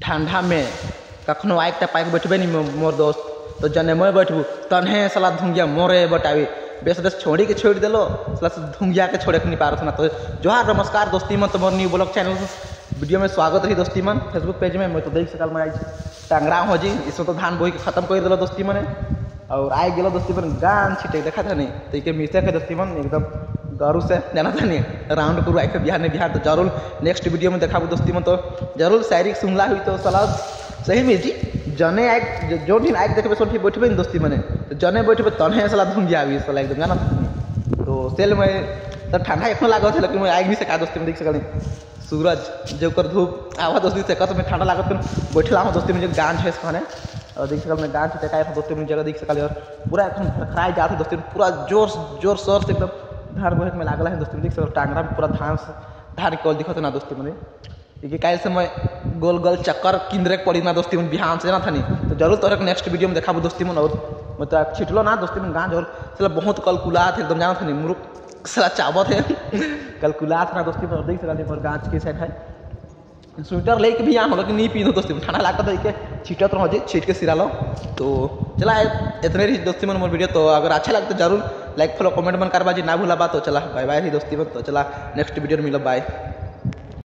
ठंडा में कखनो आग टा पाइक बैठबे नहीं मोर दोस्त तो जने मैं बैठबू तन्हे साला धुंगिया मोरे बटावी बेस दस छोड़ी के छोड़ देलो साला धुंगिया के छोड़े नहीं पारत ना। तो जोहार नमस्कार दोस्ती मन तुम्हार न्यू ब्लॉग चैनल वीडियो में स्वागत रही दोस्ती मन फेसबुक पेज में। मैं तो देख सकल मैं आज टांगरा हो जी इसमें तो धान बोई के खत्म कर दिलो दोस्ती मने और आए गेलो दोस्ती मन गान छिटे देखा था नहीं तो के मिसे के दोस्ती मन एकदम गरु से जाना था नहीं राउंड करू आके बिहार ने बिहार तो जरूर नेक्स्ट वीडियो में देखा दोस्ती मन तो जरूर शायरी सुनला हुई तो सलाह सही में जी जने आग जो दिन आग देखबे सोठी बैठबे न दोस्ती मने तो जने बैठबे तन्हे साला धुंगिया आवी साला एकदम गाना तो सेल में तो ठंडा इतना लागत है लेकिन मैं आग भी से का दोस्ती में देख सकल सूरज जो कर धूप आवा दोस्ती से कत में ठंडा लागत बैठला हूं दोस्ती में जो गांज है खाने और देख सकल मैं गांज टेका है दोस्ती में जगह देख सकल और पूरा एकदम खराई जात है दोस्ती पूरा जोर शोर से एकदम धान बोहे में लागला है दोस्ती में देख सकल टांगरा में पूरा धान कल दिखत ना दोस्ती में कि कल से मैं गोल गोल चक्कर किंद्रे पड़ी ना दोस्ती में बिहान से ना था नहीं तो जरूर तोहर नेक्स्ट वीडियो में देखा दोस्ती में। और मतलब छिटलो ना दोस्ती में गांज और साला बहुत कलकुलात एकदम जाना था नहीं मुरुक साला चावत है कलकुलात ना दोस्ती में देख सकल और गांज के साइड है स्वेटर लेके भी यहाँ लेकिन नहीं पीनो दोस्ती में ठंडा लागता है छीटत रहो जी छीट के सिरा लो। तो चला इतने रही दोस्ती में मोर वीडियो तो अगर अच्छा लगे तो जरूर लाइक फॉलो कमेंट मन करवा जी ना भूला बात तो चला बाय बाय ही दोस्ती में तो चला नेक्स्ट वीडियो में मिलो बाय।